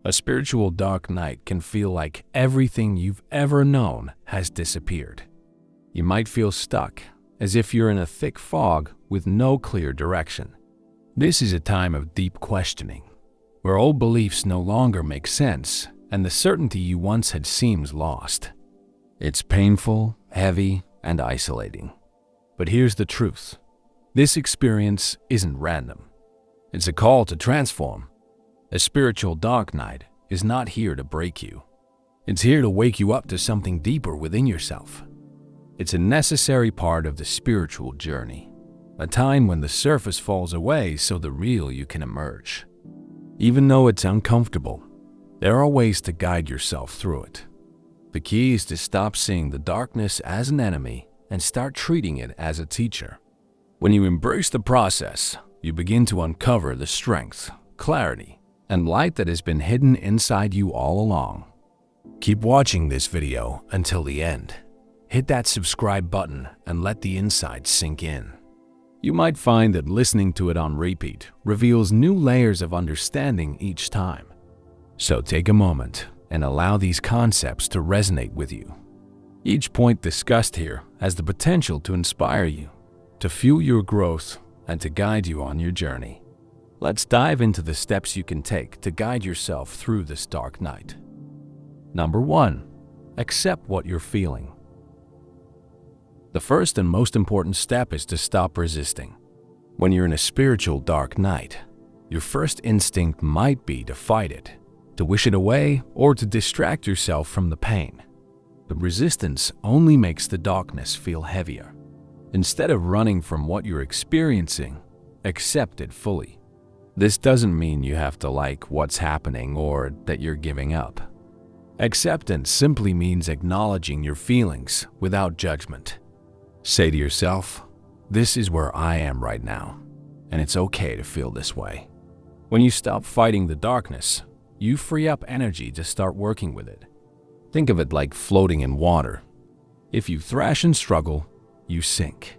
A spiritual dark night can feel like everything you've ever known has disappeared. You might feel stuck, as if you're in a thick fog with no clear direction. This is a time of deep questioning, where old beliefs no longer make sense and the certainty you once had seems lost. It's painful, heavy, and isolating. But here's the truth. This experience isn't random. It's a call to transform. A spiritual dark night is not here to break you. It's here to wake you up to something deeper within yourself. It's a necessary part of the spiritual journey, a time when the surface falls away so the real you can emerge. Even though it's uncomfortable, there are ways to guide yourself through it. The key is to stop seeing the darkness as an enemy and start treating it as a teacher. When you embrace the process, you begin to uncover the strength, clarity, and light that has been hidden inside you all along. Keep watching this video until the end. Hit that subscribe button and let the insights sink in. You might find that listening to it on repeat reveals new layers of understanding each time. So take a moment and allow these concepts to resonate with you. Each point discussed here has the potential to inspire you, to fuel your growth, and to guide you on your journey. Let's dive into the steps you can take to guide yourself through this dark night. Number 1. Accept what you're feeling. The first and most important step is to stop resisting. When you're in a spiritual dark night, your first instinct might be to fight it, to wish it away, or to distract yourself from the pain. But resistance only makes the darkness feel heavier. Instead of running from what you're experiencing, accept it fully. This doesn't mean you have to like what's happening or that you're giving up. Acceptance simply means acknowledging your feelings without judgment. Say to yourself, "This is where I am right now, and it's okay to feel this way." When you stop fighting the darkness, you free up energy to start working with it. Think of it like floating in water. If you thrash and struggle, you sink.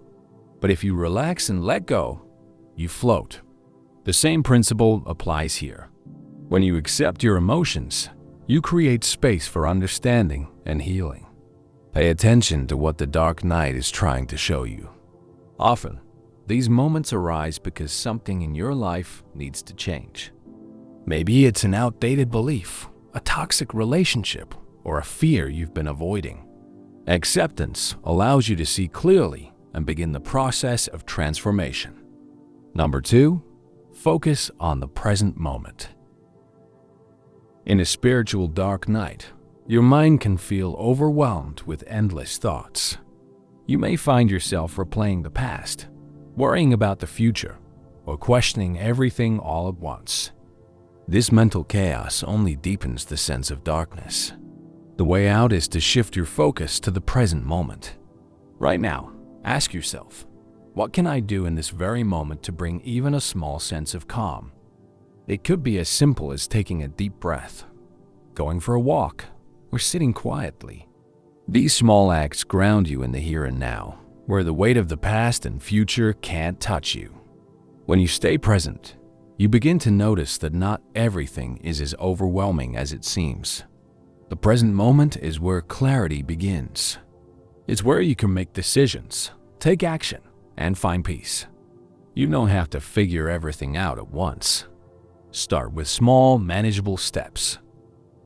But if you relax and let go, you float. The same principle applies here. When you accept your emotions, you create space for understanding and healing. Pay attention to what the dark night is trying to show you. Often, these moments arise because something in your life needs to change. Maybe it's an outdated belief, a toxic relationship, or a fear you've been avoiding. Acceptance allows you to see clearly and begin the process of transformation. Number 2, focus on the present moment. In a spiritual dark night, your mind can feel overwhelmed with endless thoughts. You may find yourself replaying the past, worrying about the future, or questioning everything all at once. This mental chaos only deepens the sense of darkness. The way out is to shift your focus to the present moment. Right now, ask yourself, what can I do in this very moment to bring even a small sense of calm? It could be as simple as taking a deep breath, going for a walk, or sitting quietly. These small acts ground you in the here and now, where the weight of the past and future can't touch you. When you stay present, you begin to notice that not everything is as overwhelming as it seems. The present moment is where clarity begins. It's where you can make decisions, take action, and find peace. You don't have to figure everything out at once. Start with small, manageable steps.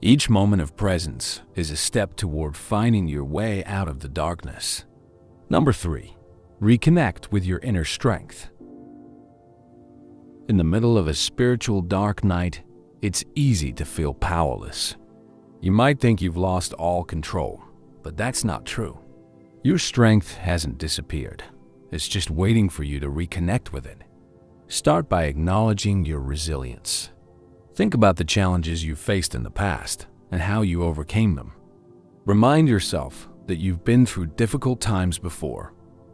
Each moment of presence is a step toward finding your way out of the darkness. Number 3, reconnect with your inner strength. In the middle of a spiritual dark night, it's easy to feel powerless. You might think you've lost all control, but that's not true. Your strength hasn't disappeared. It's just waiting for you to reconnect with it. Start by acknowledging your resilience. Think about the challenges you faced in the past and how you overcame them. Remind yourself that you've been through difficult times before,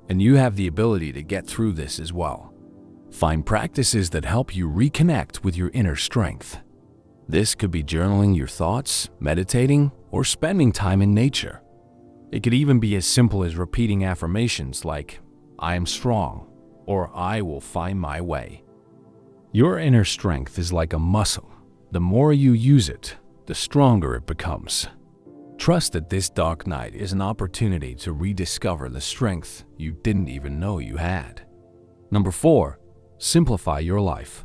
and you have the ability to get through this as well. Find practices that help you reconnect with your inner strength. This could be journaling your thoughts, meditating, or spending time in nature. It could even be as simple as repeating affirmations like, "I am strong," or "I will find my way." Your inner strength is like a muscle. the more you use it, the stronger it becomes. Trust that this dark night is an opportunity to rediscover the strength you didn't even know you had. Number 4, simplify your life.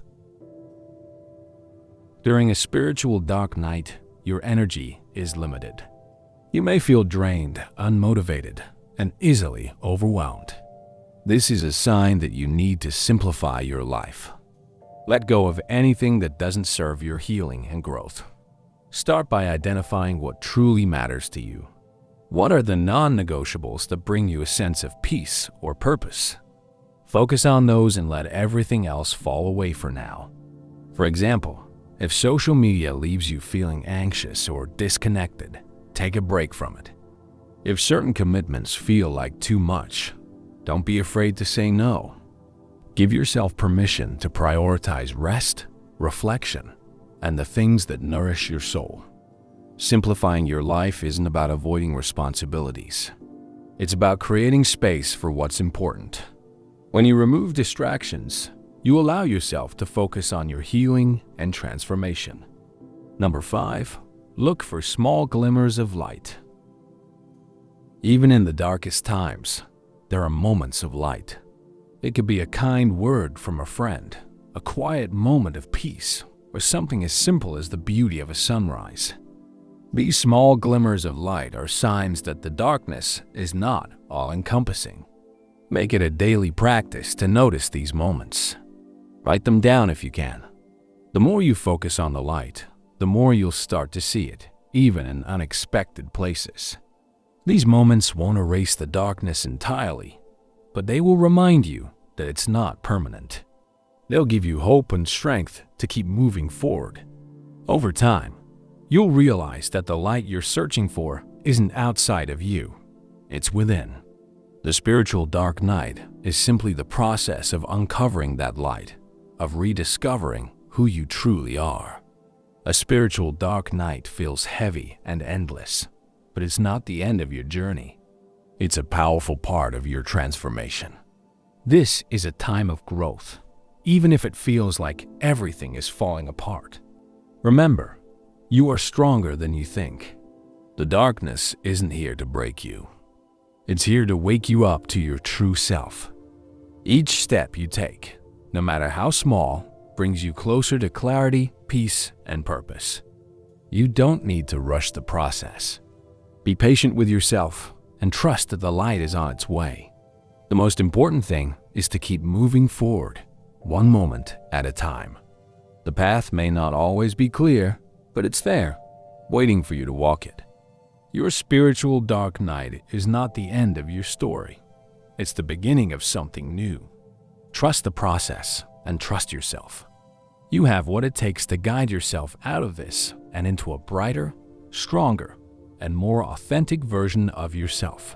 During a spiritual dark night, your energy is limited. You may feel drained, unmotivated, and easily overwhelmed. This is a sign that you need to simplify your life. Let go of anything that doesn't serve your healing and growth. Start by identifying what truly matters to you. What are the non-negotiables that bring you a sense of peace or purpose? Focus on those and let everything else fall away for now. For example, if social media leaves you feeling anxious or disconnected, take a break from it. If certain commitments feel like too much, don't be afraid to say no. Give yourself permission to prioritize rest, reflection, and the things that nourish your soul. Simplifying your life isn't about avoiding responsibilities. It's about creating space for what's important. When you remove distractions, you allow yourself to focus on your healing and transformation. Number 5, look for small glimmers of light. Even in the darkest times, there are moments of light. It could be a kind word from a friend, a quiet moment of peace, or something as simple as the beauty of a sunrise. These small glimmers of light are signs that the darkness is not all-encompassing. Make it a daily practice to notice these moments. Write them down if you can. The more you focus on the light, the more you'll start to see it, even in unexpected places. These moments won't erase the darkness entirely, but they will remind you that it's not permanent. They'll give you hope and strength to keep moving forward. Over time, you'll realize that the light you're searching for isn't outside of you, it's within. The spiritual dark night is simply the process of uncovering that light, of rediscovering who you truly are. A spiritual dark night feels heavy and endless, but it's not the end of your journey. It's a powerful part of your transformation. This is a time of growth, even if it feels like everything is falling apart. Remember, you are stronger than you think. The darkness isn't here to break you. It's here to wake you up to your true self. Each step you take, no matter how small, brings you closer to clarity, peace, and purpose. You don't need to rush the process. Be patient with yourself and trust that the light is on its way. The most important thing is to keep moving forward, one moment at a time. The path may not always be clear, but it's there, waiting for you to walk it. Your spiritual dark night is not the end of your story. It's the beginning of something new. Trust the process and trust yourself. You have what it takes to guide yourself out of this and into a brighter, stronger, and more authentic version of yourself.